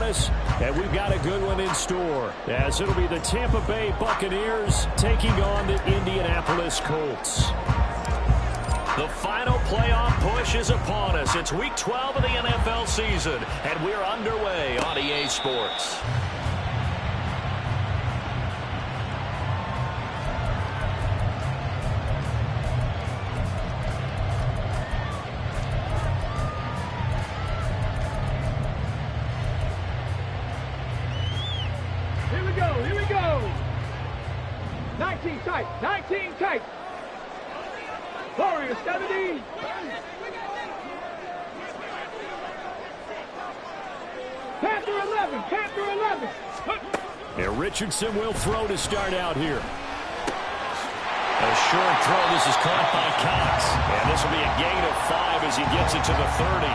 Indianapolis, and we've got a good one in store, as it'll be the Tampa Bay Buccaneers taking on the Indianapolis Colts. The final playoff push is upon us. It's Week 12 of the NFL season, and we're underway on EA Sports. Here we go. 19 tight. Warriors 70. Panther 11. And Richardson will throw to start out here. A short throw. This is caught by Cox. And this will be a gain of 5 as he gets it to the 30.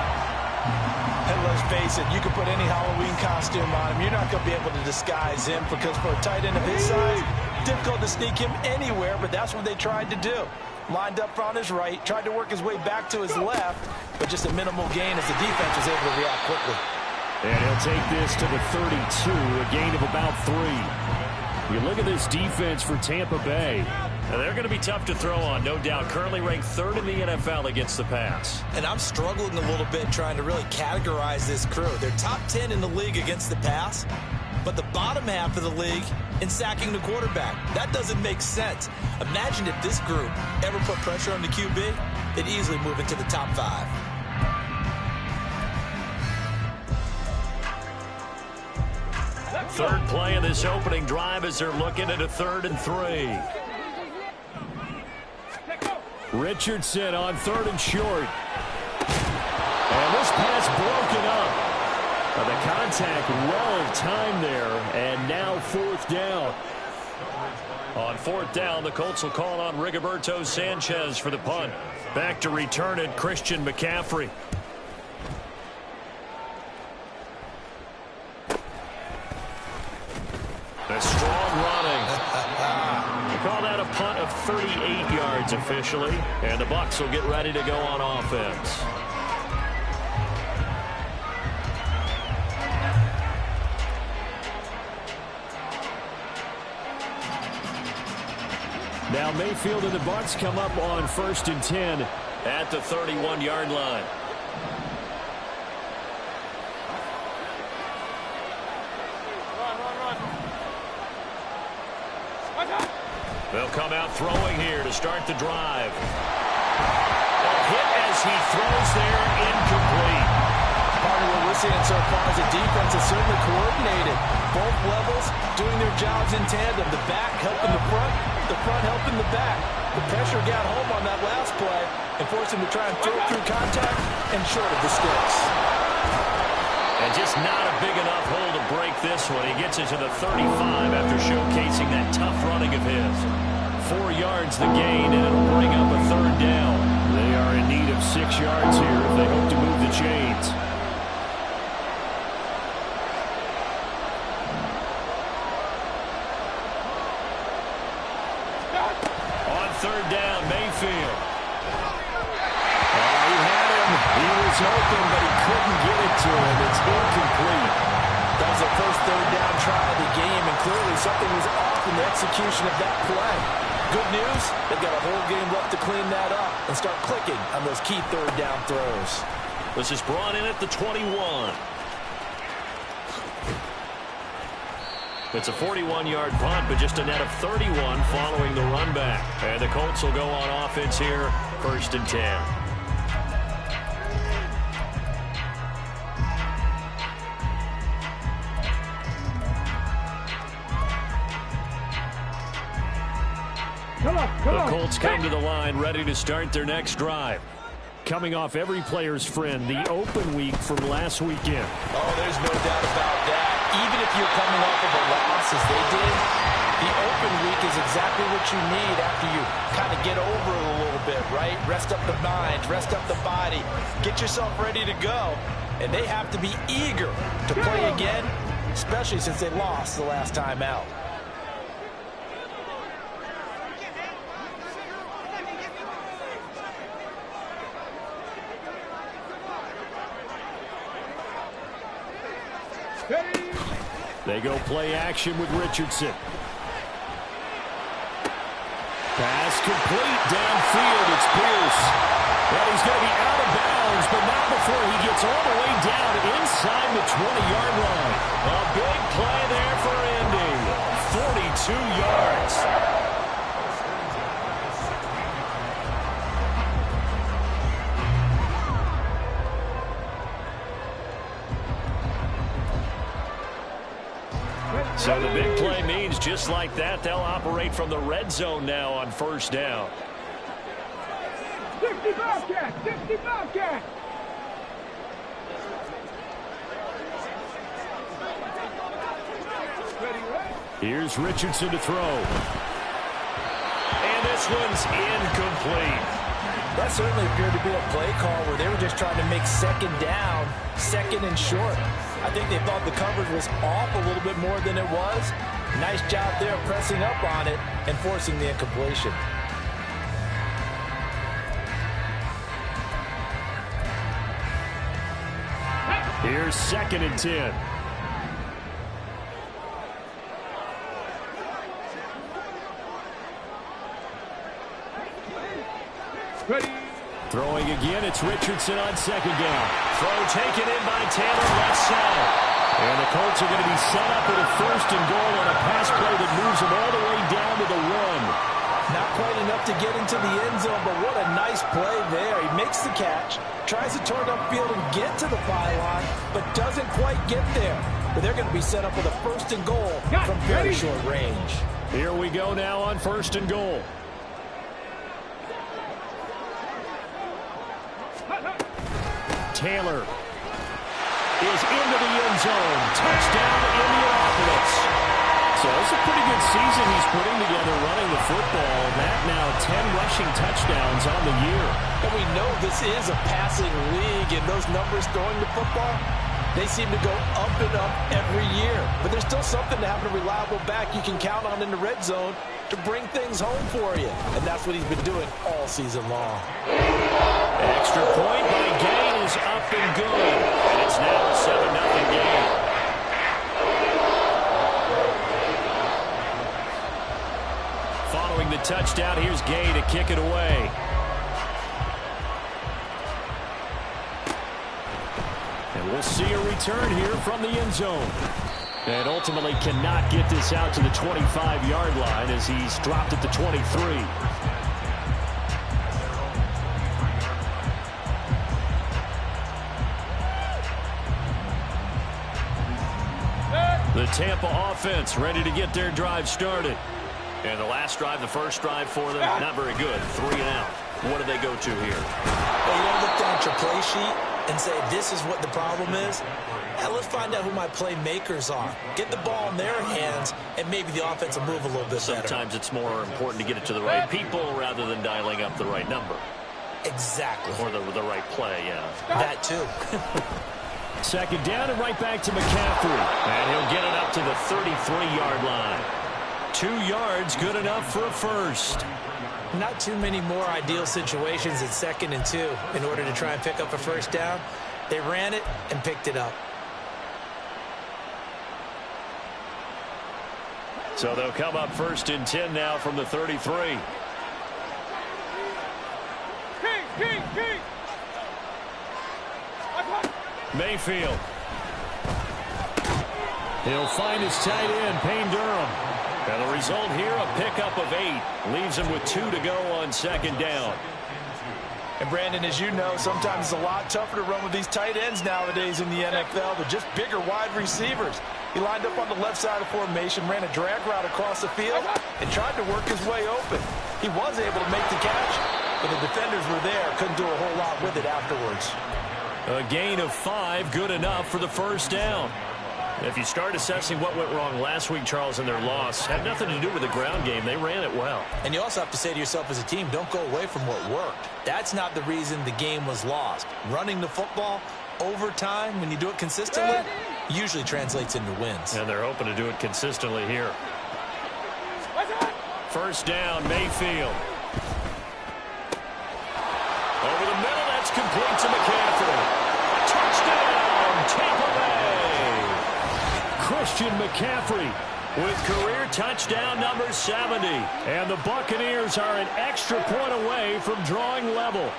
And let's face it, you can put any Halloween costume on him. You're not going to be able to disguise him because for a tight end of his size, difficult to sneak him anywhere, but that's what they tried to do. Lined up on his right, tried to work his way back to his left, but just a minimal gain as the defense was able to react quickly. And he'll take this to the 32, a gain of about 3. You look at this defense for Tampa Bay. Now, they're going to be tough to throw on, no doubt. Currently ranked 3rd in the NFL against the pass. And I'm struggling a little bit trying to really categorize this crew. They're top 10 in the league against the pass, but the bottom half of the league in sacking the quarterback. That doesn't make sense. Imagine if this group ever put pressure on the QB, they'd easily move into the top 5. Third play of this opening drive as they're looking at a 3rd and 3. Richardson on 3rd and short. And this pass broken up. The contact well timed there, and now 4th down. On 4th down, the Colts will call on Rigoberto Sanchez for the punt. Back to return it, Christian McCaffrey. A strong running. We call that a punt of 38 yards officially, and the Bucs will get ready to go on offense. Now Mayfield and the Bucs come up on 1st and 10 at the 31-yard line. They'll come out throwing here to start the drive. A hit as he throws there, incomplete. Part of what we're seeing so far is the defense is certainly coordinated. Both levels doing their jobs in tandem. The back helping the front helping the back. The pressure got home on that last play and forced him to try and throw through contact and short of the sticks. And just not a big enough hole to break this one. He gets it to the 35 after showcasing that tough running of his. 4 yards the gain, and it'll bring up a 3rd down. They are in need of 6 yards here if they hope to move the chains. On 3rd down, Mayfield. He had him. He was open, but he couldn't get it to him. It's incomplete. That was the first 3rd down try of the game, and clearly something was off in the execution of that play. Good news, they've got a whole game left to clean that up and start clicking on those key 3rd down throws. This is brought in at the 21. It's a 41-yard punt, but just a net of 31 following the run back. And the Colts will go on offense here, 1st and 10. The Colts come to the line ready to start their next drive. Coming off every player's friend, the open week from last weekend. Oh, there's no doubt about that. Even if you're coming off of a loss as they did, the open week is exactly what you need after you kind of get over it a little bit, right? Rest up the mind, rest up the body, get yourself ready to go. And they have to be eager to play again, especially since they lost the last time out. They go play action with Richardson. Pass complete downfield. It's Pierce. And he's going to be out of bounds, but not before he gets all the way down inside the 20-yard line. A big play there for Indy. 42 yards. So the big play means just like that, they'll operate from the red zone now on first down. 60 Bobcat! 60 Bobcat! Here's Richardson to throw. And this one's incomplete. That certainly appeared to be a play call where they were just trying to make second down, second and short. I think they thought the coverage was off a little bit more than it was. Nice job there pressing up on it and forcing the incompletion. Here's 2nd and 10. Ready. Throwing again, it's Richardson on 2nd down. Throw taken in by Taylor, left side. And the Colts are going to be set up with a 1st and goal on a pass play that moves them all the way down to the 1. Not quite enough to get into the end zone, but what a nice play there. He makes the catch, tries to turn upfield and get to the pylon, but doesn't quite get there. But they're going to be set up with a 1st and goal from very short range. Here we go now on 1st and goal. Taylor is into the end zone. Touchdown, Indianapolis. So it's a pretty good season he's putting together running the football. That now 10 rushing touchdowns on the year. And we know this is a passing league, and those numbers throwing the football, they seem to go up and up every year. But there's still something to have a reliable back you can count on in the red zone to bring things home for you. And that's what he's been doing all season long. Extra point by Gain is up and good. And it's now a 7-0 game. Following the touchdown, here's Gay to kick it away. And we'll see a return here from the end zone. And ultimately cannot get this out to the 25-yard line as he's dropped at the 23. The Tampa offense ready to get their drive started. And the last drive, the first drive for them, not very good. 3 and out. What do they go to here? Well, you don't look down at your play sheet and say, this is what the problem is. Now let's find out who my playmakers are. Get the ball in their hands, and maybe the offense will move a little bit better. Sometimes it's more important to get it to the right people rather than dialing up the right number. Exactly. Or the right play, yeah. That too. 2nd down and right back to McCaffrey. And he'll get it up to the 33-yard line. 2 yards, good enough for a first. Not too many more ideal situations at 2nd and 2 in order to try and pick up a first down. They ran it and picked it up. So they'll come up 1st and 10 now from the 33. Mayfield. He'll find his tight end, Payne Durham. And the result here, a pickup of 8. Leaves him with 2 to go on 2nd down. And Brandon, as you know, sometimes it's a lot tougher to run with these tight ends nowadays in the NFL. They're just bigger wide receivers. He lined up on the left side of formation, ran a drag route across the field, and tried to work his way open. He was able to make the catch, but the defenders were there. Couldn't do a whole lot with it afterwards. A gain of 5, good enough for the first down. If you start assessing what went wrong last week, Charles, in their loss, had nothing to do with the ground game. They ran it well. And you also have to say to yourself as a team, don't go away from what worked. That's not the reason the game was lost. Running the football over time, when you do it consistently, usually translates into wins. And they're hoping to do it consistently here. First down, Mayfield. Over the middle, that's complete to McCaffrey. Touchdown, Tampa Bay. Christian McCaffrey with career touchdown number 70. And the Buccaneers are an extra point away from drawing level.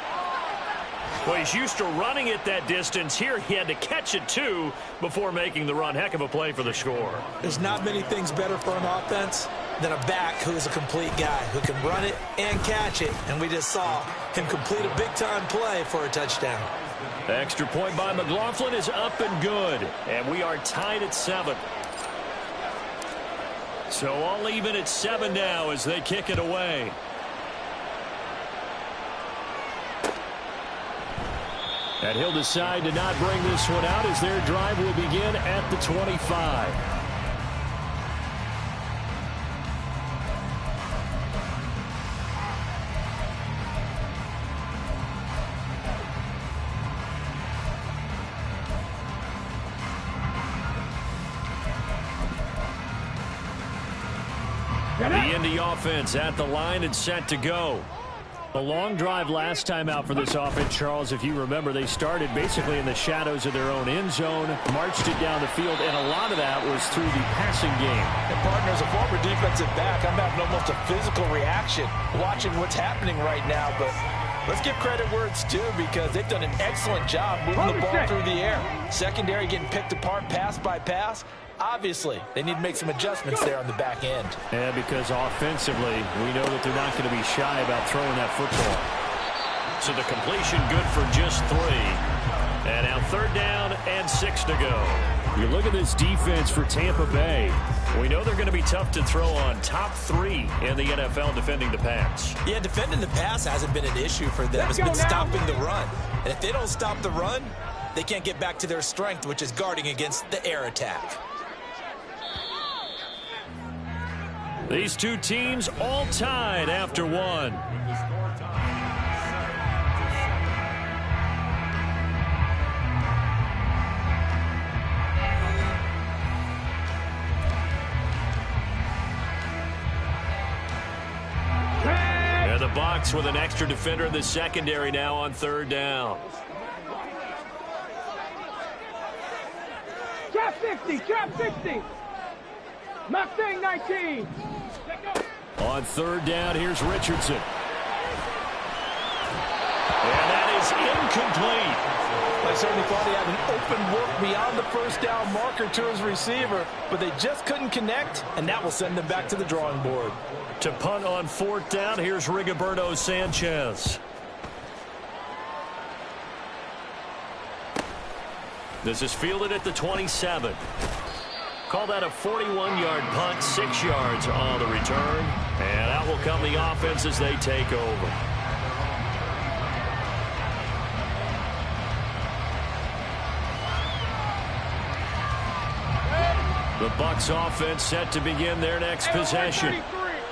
Well, he's used to running it that distance. Here he had to catch it, too, before making the run. Heck of a play for the score. There's not many things better for an offense than a back who's a complete guy who can run it and catch it. And we just saw him complete a big-time play for a touchdown. Extra point by McLaughlin is up and good. And we are tied at 7. So all even at 7 now as they kick it away. And he'll decide to not bring this one out as their drive will begin at the 25. The Indy offense at the line and set to go. A long drive last time out for this offense, Charles. If you remember, they started basically in the shadows of their own end zone, marched it down the field, and a lot of that was through the passing game. And partner, as a former defensive back, I'm having almost a physical reaction watching what's happening right now. But let's give credit where it's due because they've done an excellent job moving the ball through the air. Secondary getting picked apart pass by pass. Obviously, they need to make some adjustments there on the back end. And because offensively, we know that they're not going to be shy about throwing that football. So the completion good for just 3. And now 3rd down and 6 to go. You look at this defense for Tampa Bay. We know they're going to be tough to throw on. Top 3 in the NFL defending the pass. Yeah, defending the pass hasn't been an issue for them. It's been stopping the run. And if they don't stop the run, they can't get back to their strength, which is guarding against the air attack. These two teams all tied after 1. And the Bucs with an extra defender in the secondary now on 3rd down. Trap 60, trap 60. Mustang 19. On 3rd down, here's Richardson. And that is incomplete. I certainly thought he had an open look beyond the 1st down marker to his receiver, but they just couldn't connect, and that will send them back to the drawing board. To punt on 4th down, here's Rigoberto Sanchez. This is fielded at the 27. Call that a 41-yard punt, 6 yards on the return. And out will come the offense as they take over. The Bucs offense set to begin their next possession.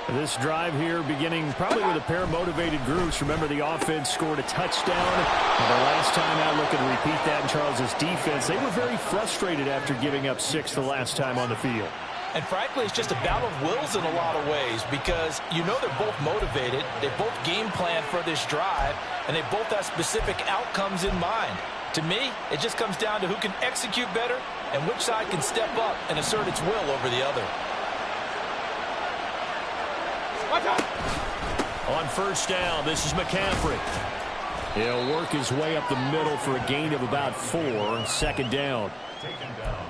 This drive here beginning probably with a pair of motivated groups. Remember, the offense scored a touchdown. And the last time out, looking to repeat that in Charles's defense. They were very frustrated after giving up 6 the last time on the field. And frankly, it's just a battle of wills in a lot of ways because you know they're both motivated. They both game plan for this drive, and they both have specific outcomes in mind. To me, it just comes down to who can execute better and which side can step up and assert its will over the other. On 1st down, this is McCaffrey. He'll work his way up the middle for a gain of about 4. 2nd down.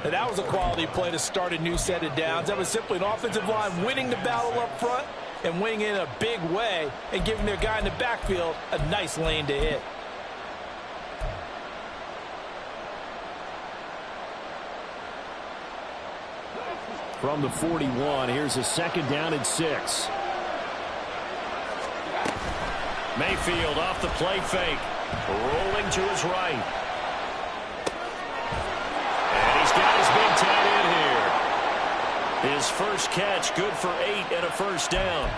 And that was a quality play to start a new set of downs. That was simply an offensive line winning the battle up front and winning in a big way and giving their guy in the backfield a nice lane to hit. From the 41, here's a 2nd down and 6. Mayfield off the play fake. Rolling to his right. And he's got his big tight end here. His first catch, good for 8 and a 1st down.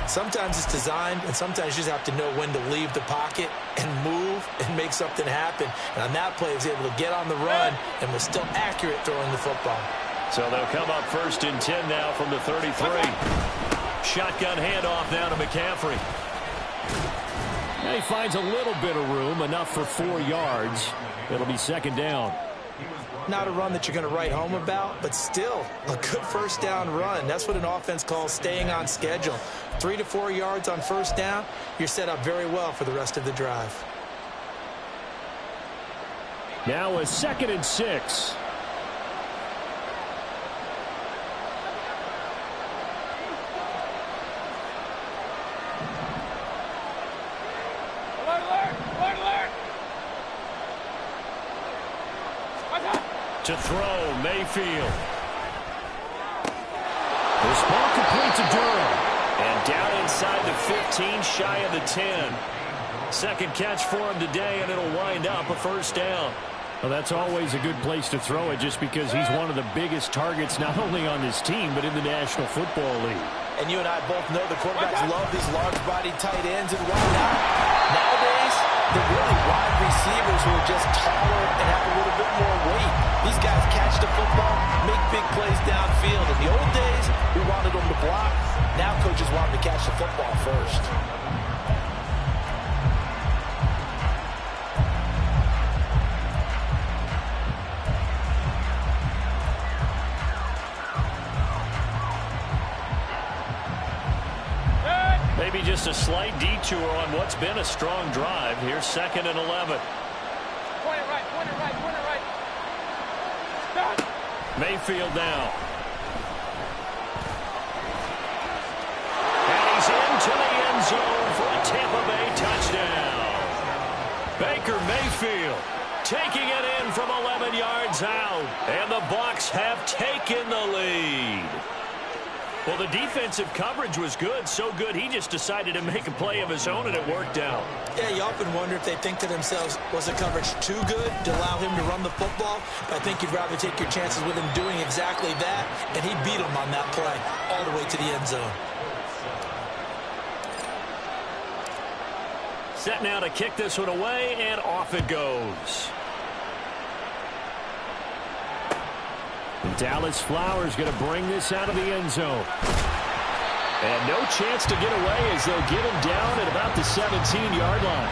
Sometimes it's designed, and sometimes you just have to know when to leave the pocket and move and make something happen. And on that play, he was able to get on the run and was still accurate throwing the football. So they'll come up 1st and 10 now from the 33. Shotgun handoff now to McCaffrey. He finds a little bit of room, enough for 4 yards. It'll be 2nd down. Not a run that you're going to write home about, but still a good first down run. That's what an offense calls staying on schedule. 3 to 4 yards on first down, you're set up very well for the rest of the drive. Now a 2nd and 6. To throw, Mayfield. This ball complete to Durham. And down inside the 15, shy of the 10. Second catch for him today, and it'll wind up a first down. Well, that's always a good place to throw it just because he's one of the biggest targets not only on this team but in the National Football League. And you and I both know the quarterbacks love these large-bodied tight ends and why not? Nowadays, they're really wide receivers who are just taller and have a little bit more weight. These guys catch the football, make big plays downfield. In the old days, we wanted them to block. Now coaches want them to catch the football first. Maybe just a slight detour on what's been a strong drive. Here's 2nd and 11. Point it right. Stop. Mayfield now. And he's into the end zone for a Tampa Bay touchdown. Baker Mayfield taking it in from 11 yards out. And the Bucs have taken the lead. Well, the defensive coverage was good, so good he just decided to make a play of his own, and it worked out. Yeah, you often wonder if they think to themselves, was the coverage too good to allow him to run the football? I think you'd rather take your chances with him doing exactly that, and he beat him on that play all the way to the end zone. Set now to kick this one away, and off it goes. Dallas Flowers going to bring this out of the end zone. And no chance to get away as they'll get him down at about the 17-yard line.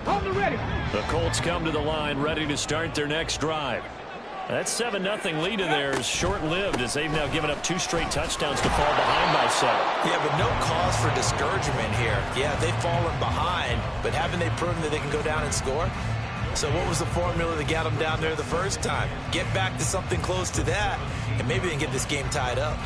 Hold it ready. The Colts come to the line ready to start their next drive. That 7-0 lead in there is short-lived as they've now given up 2 straight touchdowns to fall behind by 7. Yeah, but no cause for discouragement here. Yeah, they've fallen behind, but haven't they proven that they can go down and score? So what was the formula that got them down there the first time? Get back to something close to that, and maybe they can get this game tied up.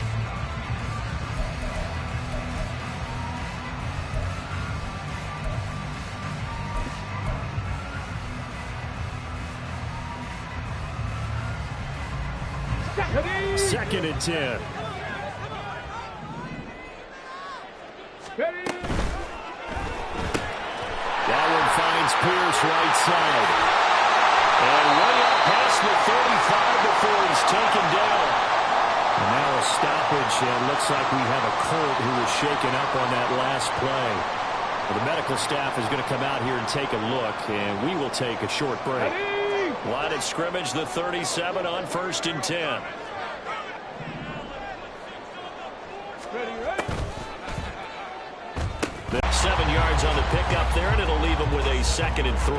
Second and 10. That one finds Pierce right side. And way up past the 35 before he's taken down. And now a stoppage, and looks like we have a Colt who was shaken up on that last play. Well, the medical staff is going to come out here and take a look, and we will take a short break. Line of scrimmage, the 37 on 1st and 10. Ready. 7 yards on the pickup there, and it'll leave them with a 2nd and 3.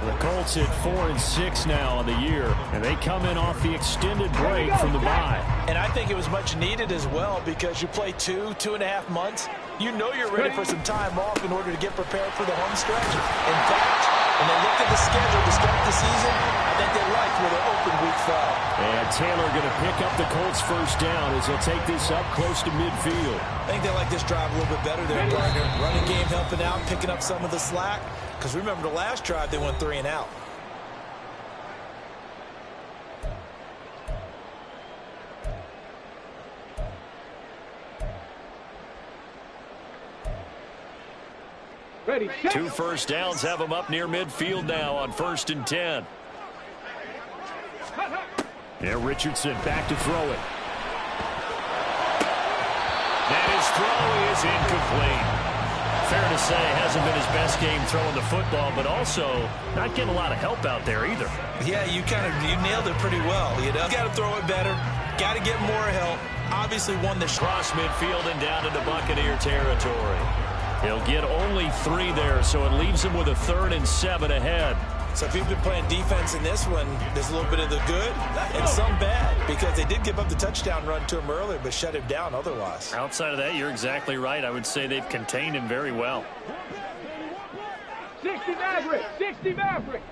The Colts at 4 and 6 now on the year, and they come in off the extended break from the bye. And I think it was much needed as well because you play 2.5 months. You know you're ready for some time off in order to get prepared for the home stretch. In fact, when they looked at the schedule to start the season, I think they liked where their open week fell. And Taylor going to pick up the Colts first down as they'll take this up close to midfield. I think they like this drive a little bit better there, partner. Running game helping out, picking up some of the slack. Because remember the last drive, they went 3 and out. Ready. 2 first downs have them up near midfield now on 1st and 10. Yeah, Richardson back to throw it. And his throw is incomplete. fair to say hasn't been his best game throwing the football, but also not getting a lot of help out there either. Yeah, you nailed it pretty well. You know, got to throw it better, got to get more help. Obviously won the cross midfield and down into Buccaneer territory. He'll get only 3 there, so it leaves him with a 3rd and 7 ahead. So if you've been playing defense in this one, there's a little bit of the good and some bad, because they did give up the touchdown run to him earlier, but shut him down otherwise. Outside of that, you're exactly right. I would say they've contained him very well. 60 Maverick, 60 Maverick.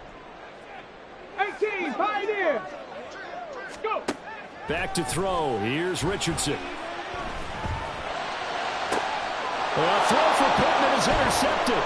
18 Pioneer. Go. Back to throw. Here's Richardson. A throw for Pittman is intercepted.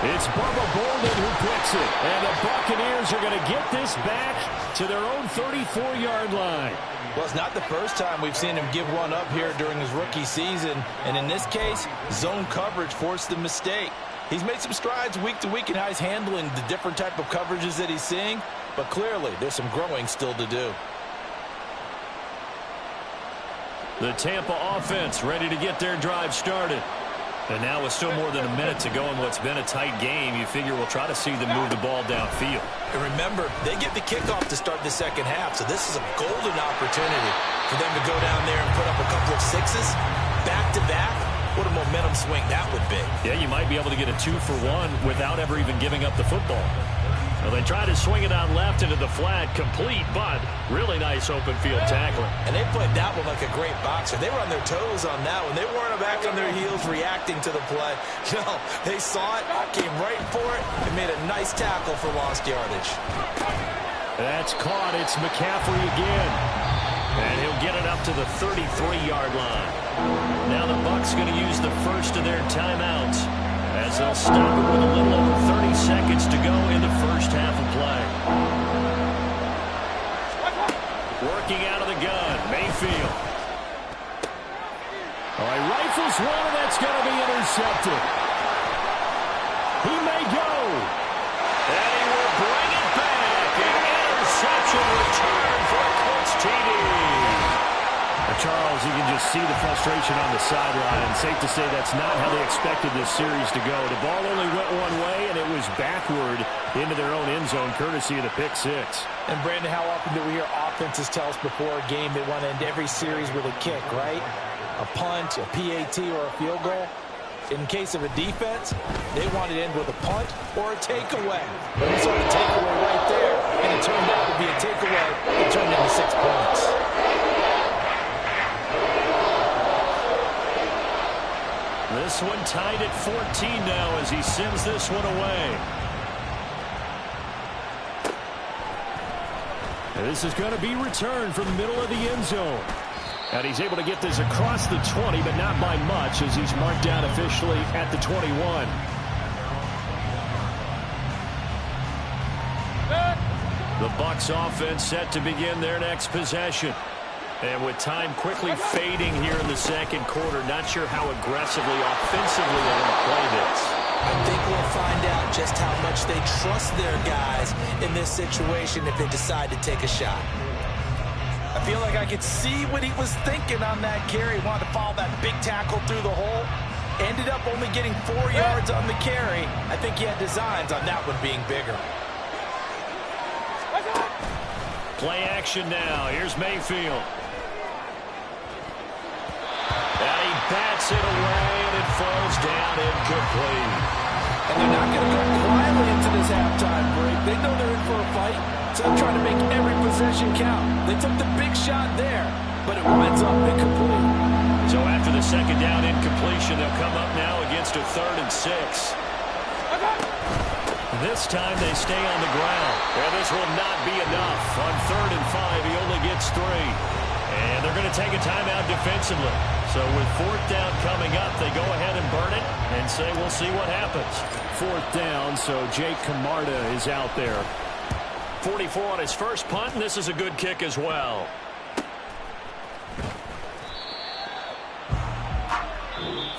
It's Bubba Bolden who picks it. And the Buccaneers are going to get this back to their own 34-yard line. Well, it's not the first time we've seen him give one up here during his rookie season. And in this case, zone coverage forced the mistake. He's made some strides week to week in how he's handling the different type of coverages that he's seeing. But clearly, there's some growing still to do. The Tampa offense ready to get their drive started. And now with still more than a minute to go in what's been a tight game, you figure we'll try to see them move the ball downfield. And remember, they get the kickoff to start the second half, so this is a golden opportunity for them to go down there and put up a couple of 6s back-to-back. What a momentum swing that would be. Yeah, you might be able to get a 2-for-1 without ever even giving up the football. Well, they try to swing it out left into the flat, complete, but really nice open field tackling. And they played that one like a great boxer. They were on their toes on that one. They weren't back on their heels reacting to the play. No, they saw it, came right for it, and made a nice tackle for lost yardage. That's caught. It's McCaffrey again. And he'll get it up to the 33-yard line. Now the Bucs going to use the first of their timeouts, as they'll stop it with a little over 30 seconds to go in the first half of play. Working out of the gun, Mayfield. Oh, he rifles one, and that's going to be intercepted. He may go. And he will bring it back. An interception return for a Colts TD. Charles, you can just see the frustration on the sideline. Safe to say that's not how they expected this series to go. The ball only went one way, and it was backward into their own end zone, courtesy of the pick 6. And, Brandon, how often do we hear offenses tell us before a game they want to end every series with a kick, right? A punt, a PAT, or a field goal. In case of a defense, they want to end with a punt or a takeaway. But we saw the takeaway right there, and it turned out to be a takeaway. It turned into 6 points. This one tied at 14 now as he sends this one away. And this is going to be returned from the middle of the end zone. And he's able to get this across the 20, but not by much, as he's marked down officially at the 21. The Bucs offense set to begin their next possession. And with time quickly fading here in the second quarter, not sure how aggressively, offensively they're going to play this. I think we'll find out just how much they trust their guys in this situation if they decide to take a shot. I feel like I could see what he was thinking on that carry. He wanted to follow that big tackle through the hole. Ended up only getting 4 yards on the carry. I think he had designs on that one being bigger. Play action now. Here's Mayfield. And he bats it away, and it falls down incomplete. And they're not going to go quietly into this halftime break. They know they're in for a fight, so they're trying to make every possession count. They took the big shot there, but it winds up incomplete. So after the second down incompletion, they'll come up now against a 3rd and 6. This time they stay on the ground. And this will not be enough. On 3rd and 5, he only gets 3. And they're going to take a timeout defensively. So with 4th down coming up, they go ahead and burn it and say we'll see what happens. 4th down, so Jake Camarda is out there. 44 on his first punt, and this is a good kick as well.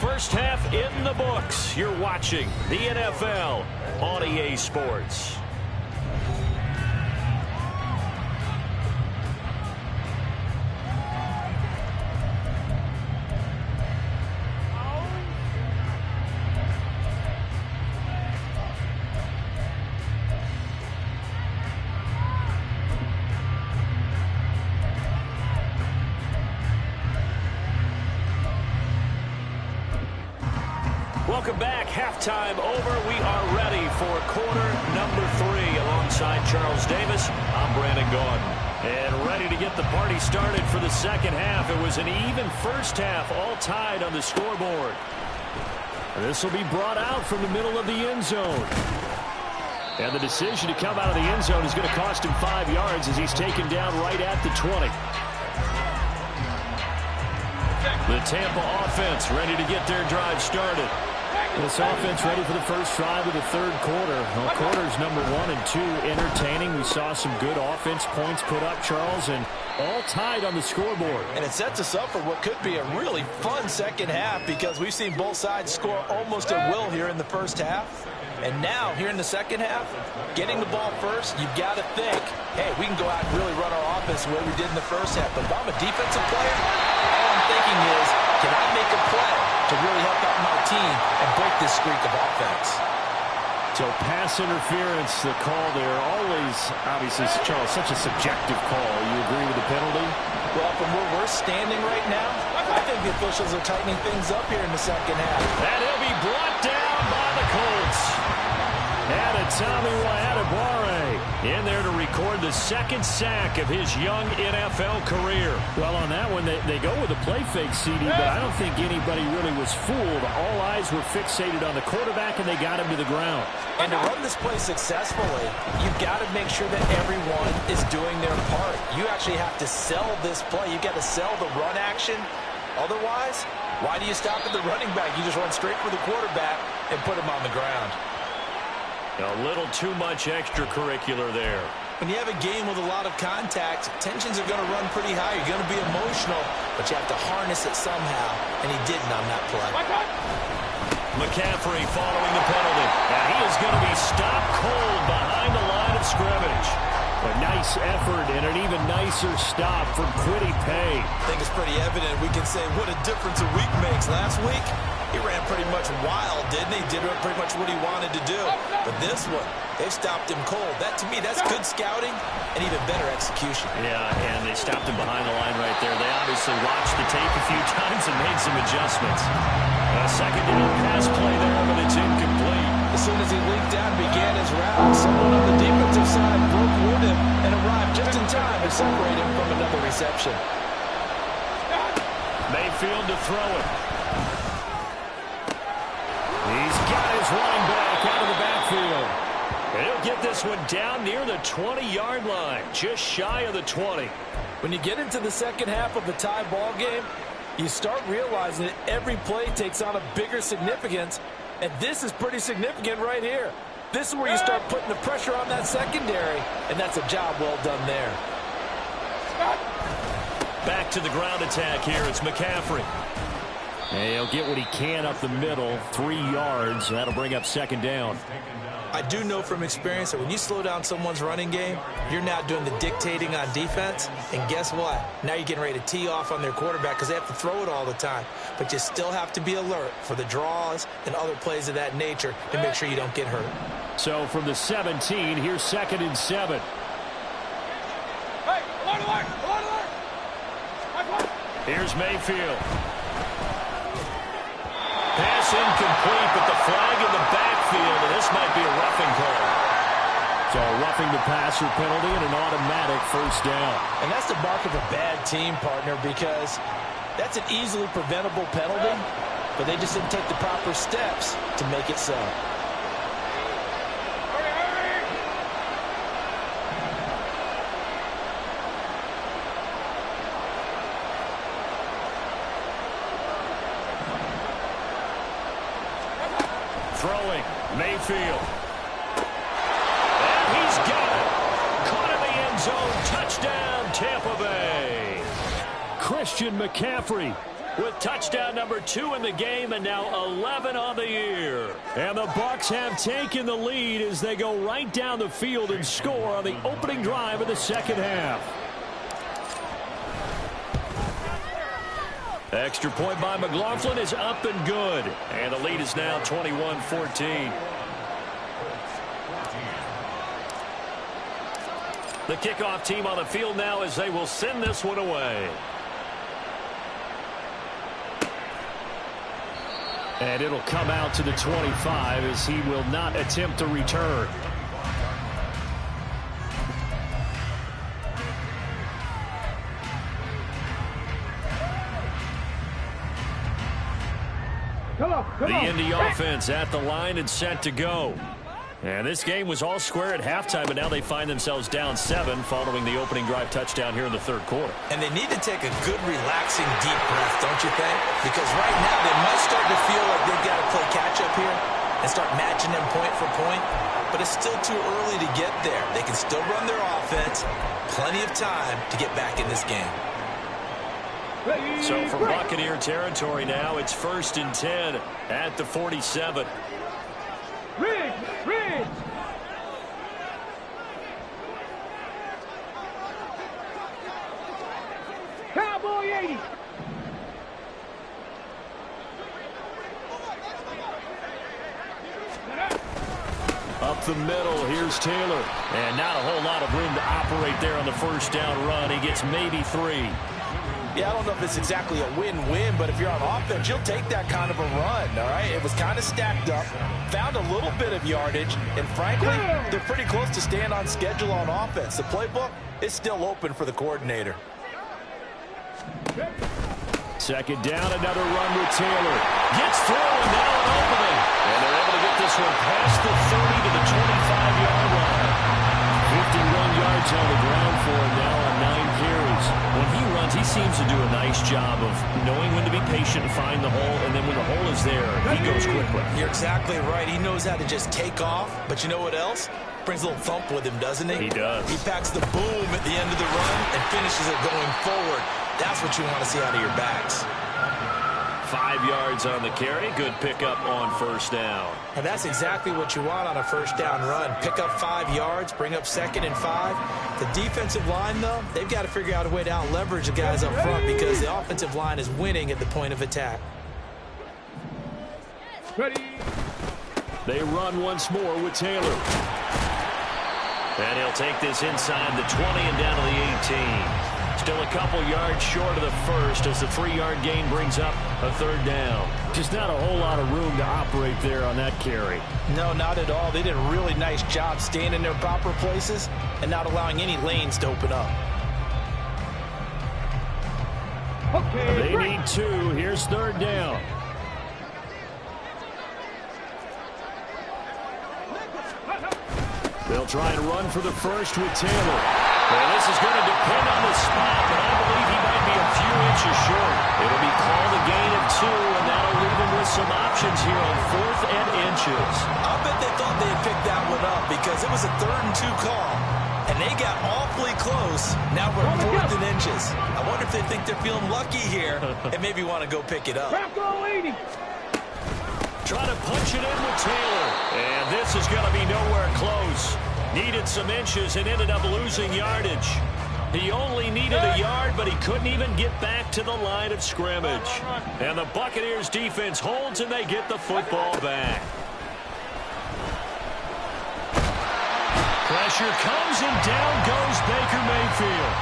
First half in the books. You're watching the NFL on EA Sports. Welcome back. Halftime over. We are ready for quarter number 3. Alongside Charles Davis, I'm Brandon Gaudin. And ready to get the party started for the second half. It was an even first half, all tied on the scoreboard. This will be brought out from the middle of the end zone. And the decision to come out of the end zone is going to cost him 5 yards as he's taken down right at the 20. The Tampa offense ready to get their drive started. This offense ready for the first drive of the third quarter. Well, quarters number 1 and 2 entertaining. We saw some good offense points put up, Charles, and all tied on the scoreboard. And it sets us up for what could be a really fun second half because we've seen both sides score almost at will here in the first half. And now, here in the second half, getting the ball first, you've got to think, hey, we can go out and really run our offense the way we did in the first half. But if I'm a defensive player, all I'm thinking is, can I make a play to really help out my team and break this streak of offense? So pass interference, the call there, always, obviously, Charles, such a subjective call. You agree with the penalty? Well, from where we're standing right now, I think the officials are tightening things up here in the second half. And he'll be brought down by the Colts. And Tommy Adebawore in there to record the second sack of his young NFL career. Well, on that one, they go with a play fake, CD, but I don't think anybody really was fooled. All eyes were fixated on the quarterback, and they got him to the ground. And to run this play successfully, you've got to make sure that everyone is doing their part. You actually have to sell this play. You've got to sell the run action. Otherwise, why do you stop at the running back? You just run straight for the quarterback and put him on the ground. A little too much extracurricular there. When you have a game with a lot of contact, tensions are going to run pretty high. You're going to be emotional, but you have to harness it somehow, and he didn't on that play. McCaffrey following the penalty. And he is going to be stopped cold behind the line of scrimmage. A nice effort and an even nicer stop from Kwity Paye. I think it's pretty evident. We can say what a difference a week makes. Last week, he ran pretty much wild, didn't he? Did pretty much what he wanted to do. But this one, they stopped him cold. That, to me, that's good scouting and even better execution. Yeah, and they stopped him behind the line right there. They obviously watched the tape a few times and made some adjustments. A second down pass play there, but it's incomplete. As soon as he leaked out and began his route, someone on the defensive side broke with him and arrived just in time to separate him from another reception. Mayfield to throw it. He's got his running back out of the backfield. And he'll get this one down near the 20-yard line, just shy of the 20. When you get into the second half of a tie ball game, you start realizing that every play takes on a bigger significance, and this is pretty significant right here. This is where you start putting the pressure on that secondary, and that's a job well done there. Back to the ground attack here. It's McCaffrey. And he'll get what he can up the middle, 3 yards. That'll bring up second down. I do know from experience that when you slow down someone's running game, you're now doing the dictating on defense. And guess what? Now you're getting ready to tee off on their quarterback because they have to throw it all the time. But you still have to be alert for the draws and other plays of that nature to make sure you don't get hurt. So from the 17, here's 2nd and 7. Hey, alert! Here's Mayfield. Pass incomplete, but the flag in the backfield, and this might be a roughing call. So roughing the passer penalty and an automatic first down. And that's the mark of a bad team, partner, because that's an easily preventable penalty, but they just didn't take the proper steps to make it so. Throwing, Mayfield. And he's got it. Caught in the end zone. Touchdown, Tampa Bay. Christian McCaffrey with touchdown number 2 in the game and now 11 on the year. And the Bucs have taken the lead as they go right down the field and score on the opening drive of the second half. Extra point by McLaughlin is up and good. And the lead is now 21-14. The kickoff team on the field now as they will send this one away. And it'll come out to the 25 as he will not attempt to return. The Indy offense at the line and set to go. And this game was all square at halftime, but now they find themselves down 7 following the opening drive touchdown here in the third quarter. And they need to take a good, relaxing, deep breath, don't you think? Because right now they might start to feel like they've got to play catch-up here and start matching them point for point. But it's still too early to get there. They can still run their offense. Plenty of time to get back in this game. So for Buccaneer territory now, it's 1st and 10 at the 47. Ridge! Cowboy 80! Up the middle, here's Taylor. And not a whole lot of room to operate there on the first down run. He gets maybe 3. Yeah, I don't know if it's exactly a win-win, but if you're on offense, you'll take that kind of a run, all right? It was kind of stacked up, found a little bit of yardage, and frankly, they're pretty close to staying on schedule on offense. The playbook is still open for the coordinator. Second down, another run with Taylor. Gets through, and now an opening. And they're able to get this one past the 30 to the 25-yard line. 51 yards on the ground for him now on 9 carries. When he runs, he seems to do a nice job of knowing when to be patient and find the hole, and then when the hole is there, he goes quickly. You're exactly right. He knows how to just take off, but you know what else? Brings a little thump with him, doesn't he? He does. He packs the boom at the end of the run and finishes it going forward. That's what you want to see out of your backs. 5 yards on the carry. Good pickup on first down. And that's exactly what you want on a first down run. Pick up 5 yards, bring up 2nd and 5. The defensive line, though, they've got to figure out a way to out-leverage the guys up front because the offensive line is winning at the point of attack. Ready. They run once more with Taylor. And he'll take this inside the 20 and down to the 18. Still a couple yards short of the first as the 3-yard gain brings up a third down. Just not a whole lot of room to operate there on that carry. No, not at all. They did a really nice job staying in their proper places and not allowing any lanes to open up. Okay, they need 2. Here's third down. They'll try and run for the first with Taylor. Well, this is going to depend on the spot, but I believe he might be a few inches short. It'll be called a gain of 2, and that'll leave him with some options here on 4th and inches. I bet they thought they had picked that one up because it was a 3rd and 2 call, and they got awfully close. Now we're 4th and inches. I wonder if they think they're feeling lucky here and maybe want to go pick it up. Trying to punch it in with Taylor, and this is going to be nowhere close. Needed some inches and ended up losing yardage. He only needed a yard, but he couldn't even get back to the line of scrimmage. And the Buccaneers defense holds, and they get the football back. Pressure comes, and down goes Baker Mayfield.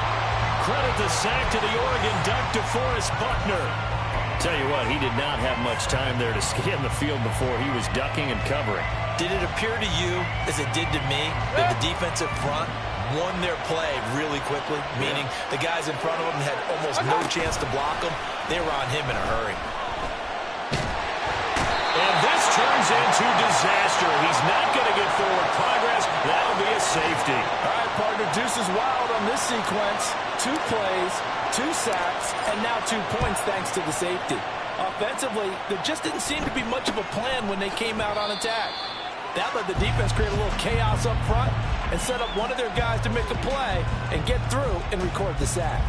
Credit the sack to the Oregon Duck, DeForest Buckner. Tell you what, he did not have much time there to scan the field before he was ducking and covering. Did it appear to you, as it did to me, that the defensive front won their play really quickly? Meaning the guys in front of them had almost no chance to block them. They were on him in a hurry. And this turns into disaster. He's not going to get forward progress. That'll be a safety. All right, partner, Deuce is wild on this sequence. 2 plays, 2 sacks, and now 2 points thanks to the safety. Offensively, there just didn't seem to be much of a plan when they came out on attack. That let the defense create a little chaos up front and set up one of their guys to make a play and get through and record the sack.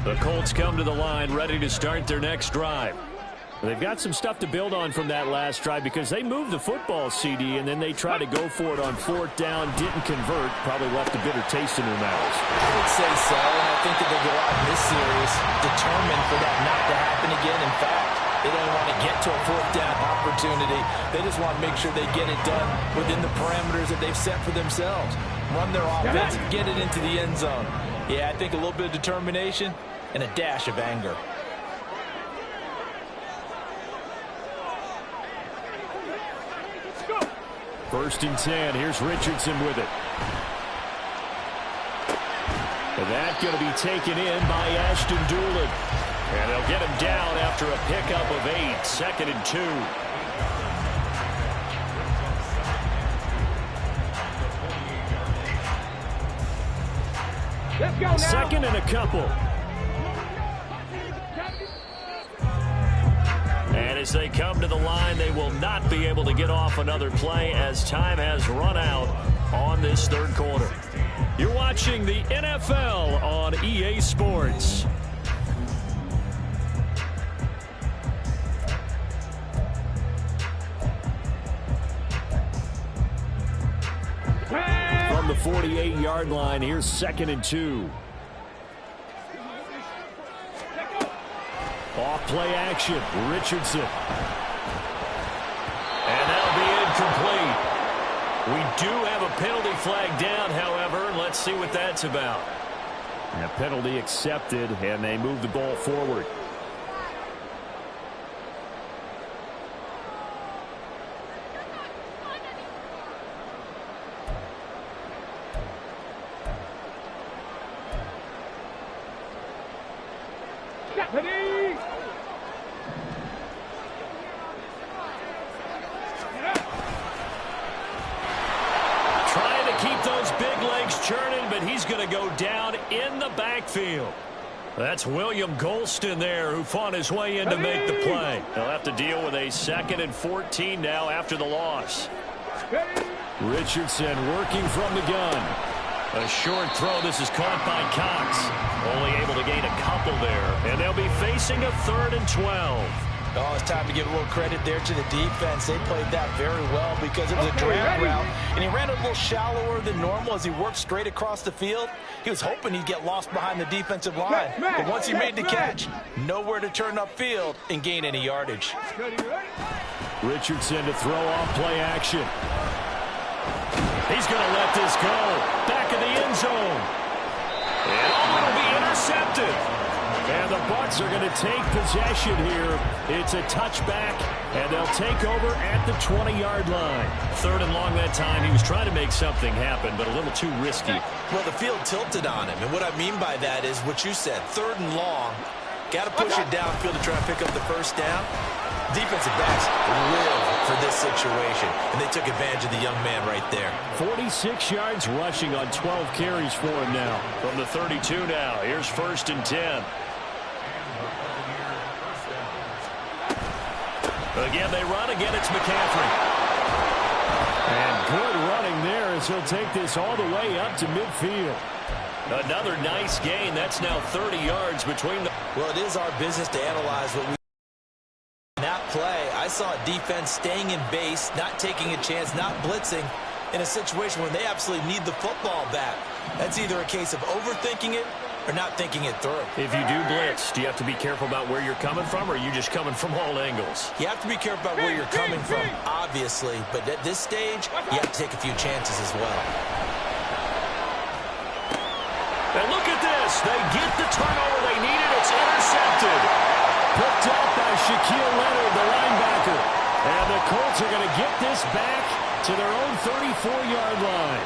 The Colts come to the line ready to start their next drive. They've got some stuff to build on from that last drive because they moved the football, CD, and then they tried to go for it on 4th down, didn't convert, probably left a bitter taste in their mouths. I would say so, and I think that they go out in this series determined for that not to happen again. In fact, They don't want to get to a fourth down opportunity. They just want to make sure they get it done within the parameters that they've set for themselves. Run their offense, get it into the end zone. Yeah, I think a little bit of determination and a dash of anger. First and 10. Here's Richardson with it. And that's going to be taken in by Ashton Doolin. And they'll get him down after a pickup of 8. 2nd and 2. Let's go now. 2nd and a couple. And as they come to the line, they will not be able to get off another play as time has run out on this third quarter. You're watching the NFL on EA Sports. From the 48-yard line, here's 2nd and 2. Off play action, Richardson. And that'll be incomplete. We do have a penalty flag down, however. Let's see what that's about. And a penalty accepted, and they move the ball forward. That's William Golston there, who fought his way in to make the play. They'll have to deal with a 2nd and 14 now after the loss. Richardson working from the gun. A short throw. This is caught by Cox. Only able to gain a couple there. And they'll be facing a 3rd and 12. Oh, it's time to give a little credit there to the defense. They played that very well because it was a drag route, and he ran a little shallower than normal as he worked straight across the field. He was hoping he'd get lost behind the defensive line, but once he made the catch, nowhere to turn upfield and gain any yardage. Richardson to throw off play action. He's going to let this go. Back of the end zone. And it'll be intercepted. And the Bucs are going to take possession here. It's a touchback, and they'll take over at the 20-yard line. 3rd and long that time. He was trying to make something happen, but a little too risky. Well, the field tilted on him, and what I mean by that is what you said, 3rd and long. Got to push it downfield to try and pick up the first down. Defensive backs live for this situation, and they took advantage of the young man right there. 46 yards rushing on 12 carries for him now. From the 32 now, here's 1st and 10. Again, they run. Again, it's McCaffrey. And good running there as he'll take this all the way up to midfield. Another nice gain. That's now 30 yards between them. Well, it is our business to analyze what we in that play. I saw a defense staying in base, not taking a chance, not blitzing in a situation where they absolutely need the football back. That's either a case of overthinking it or not thinking it through. If you do blitz, do you have to be careful about where you're coming from, or are you just coming from all angles? You have to be careful about where you're coming from, obviously, but at this stage, you have to take a few chances as well. And look at this. They get the turnover they needed. It's intercepted. Picked up by Shaquille Leonard, the linebacker. And the Colts are going to get this back to their own 34-yard line.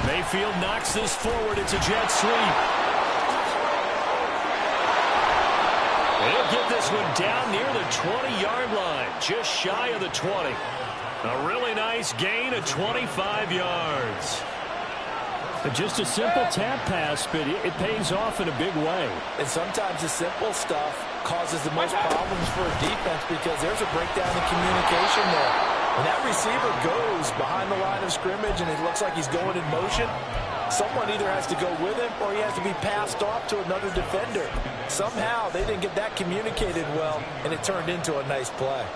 Mayfield knocks this forward. It's a jet sweep. They'll get this one down near the 20-yard line, just shy of the 20. A really nice gain of 25 yards. Just a simple tap pass, but it pays off in a big way. And sometimes the simple stuff causes the most problems for a defense because there's a breakdown in communication there. When that receiver goes behind the line of scrimmage and it looks like he's going in motion, someone either has to go with him or he has to be passed off to another defender. Somehow they didn't get that communicated well, and it turned into a nice play.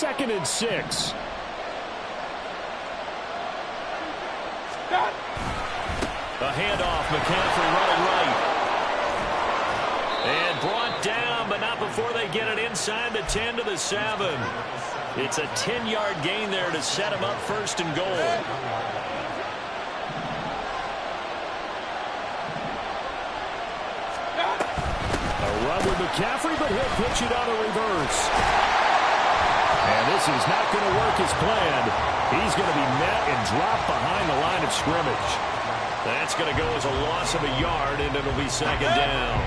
2nd and 6. A handoff, McCaffrey running right. And brought down, but not before they get it inside the 10 to the 7. It's a 10-yard gain there to set him up 1st and goal. A run with McCaffrey, but he'll pitch it on a reverse. And this is not going to work as planned. He's going to be met and dropped behind the line of scrimmage. That's going to go as a loss of a yard, and it'll be 2nd down.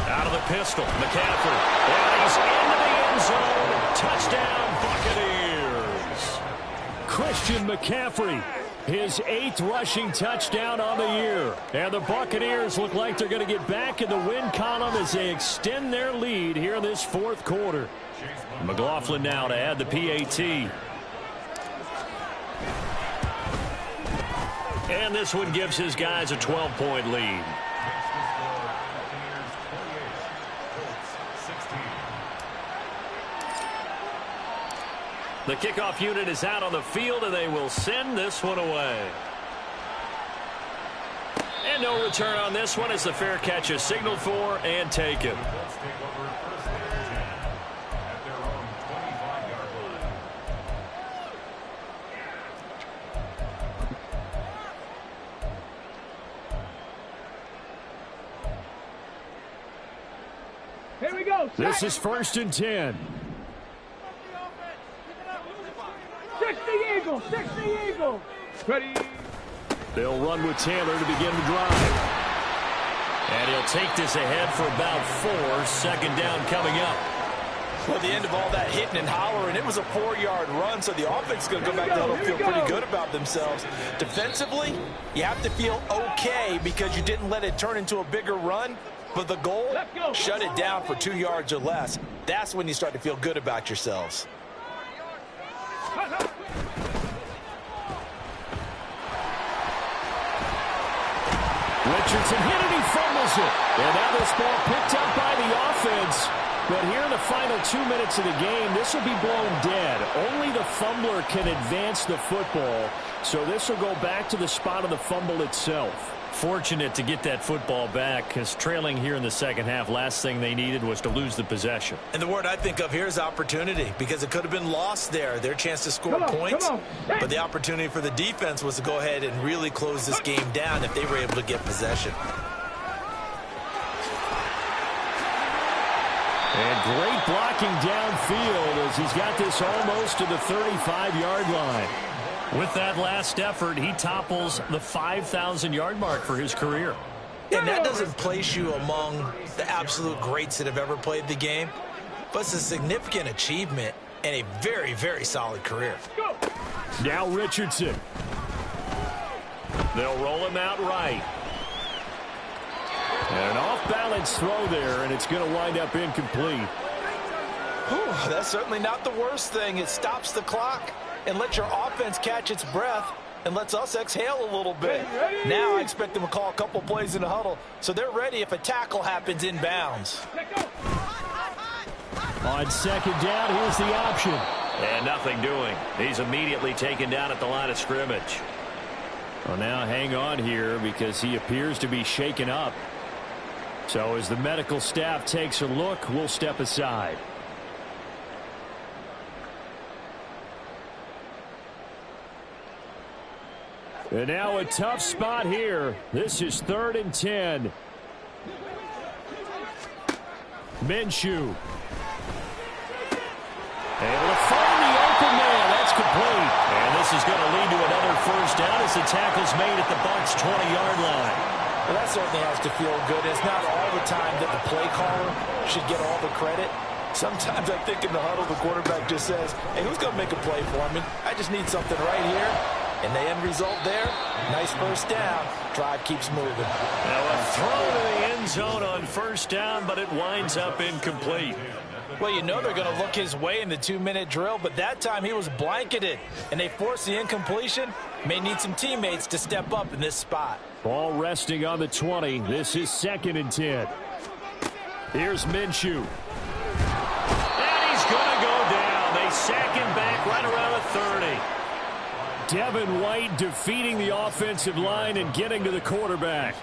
Out of the pistol, McCaffrey. And he's into the end zone. Touchdown, Buccaneers. Christian McCaffrey, his 8th rushing touchdown on the year. And the Buccaneers look like they're going to get back in the win column as they extend their lead here in this 4th quarter. McLaughlin now to add the PAT. And this one gives his guys a 12-point lead. The kickoff unit is out on the field, and they will send this one away. And no return on this one as the fair catch is signaled for and taken. Here we go. This is 1st and 10. 60 Eagles. 60 Eagles. Ready. They'll run with Taylor to begin the drive. And he'll take this ahead for about 4. 2nd down coming up. Well, the end of all that hitting and hollering, it was a 4-yard run, so the offense is going to go back to huddle and feel pretty good about themselves. Defensively, you have to feel okay because you didn't let it turn into a bigger run. But the goal, shut it down for 2 yards or less. That's when you start to feel good about yourselves. Richardson hit it, he fumbles it. And now this ball picked up by the offense. But here in the final 2 minutes of the game, this will be blown dead. Only the fumbler can advance the football. So this will go back to the spot of the fumble itself. Fortunate to get that football back, because trailing here in the 2nd half, last thing they needed was to lose the possession. And the word I think of here is opportunity, because it could have been lost there, their chance to score points. But the opportunity for the defense was to go ahead and really close this game down if they were able to get possession. And great blocking downfield as he's got this almost to the 35-yard line. With that last effort, he topples the 5,000-yard mark for his career. And that doesn't place you among the absolute greats that have ever played the game, but it's a significant achievement and a very, very solid career. Now Richardson. They'll roll him out right. And an off-balance throw there, and it's going to wind up incomplete. Whew, that's certainly not the worst thing. It stops the clock and lets your offense catch its breath and lets us exhale a little bit. Now I expect them to call a couple plays in the huddle, so they're ready if a tackle happens in bounds. On 2nd down, here's the option. And nothing doing. He's immediately taken down at the line of scrimmage. Well, now hang on here because he appears to be shaken up. So as the medical staff takes a look, we'll step aside. And now a tough spot here. This is 3rd and 10. Minshew. Able to find the open man. That's complete. And this is going to lead to another 1st down as the tackle's made at the Bucs' 20-yard line. Well, that certainly has to feel good. It's not all the time that the play caller should get all the credit. Sometimes I think in the huddle, the quarterback just says, hey, who's going to make a play for me? I just need something right here. And the end result there, nice 1st down. Drive keeps moving. Now a throw to the end zone on 1st down, but it winds up incomplete. Well, you know they're going to look his way in the 2-minute drill, but that time he was blanketed, and they forced the incompletion. May need some teammates to step up in this spot. Ball resting on the 20. This is 2nd and 10. Here's Minshew. And he's going to go down. They sack him back right around the 30. Devin White defeating the offensive line and getting to the quarterback.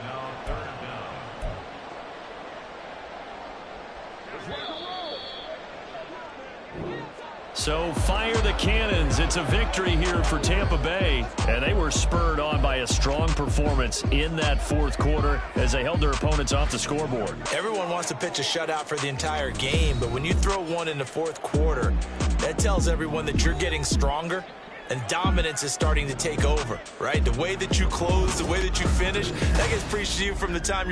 So fire the cannons. It's a victory here for Tampa Bay. And they were spurred on by a strong performance in that 4th quarter as they held their opponents off the scoreboard. Everyone wants to pitch a shutout for the entire game, but when you throw one in the 4th quarter, that tells everyone that you're getting stronger and dominance is starting to take over, right? The way that you close, the way that you finish, that gets preached to you from the time you're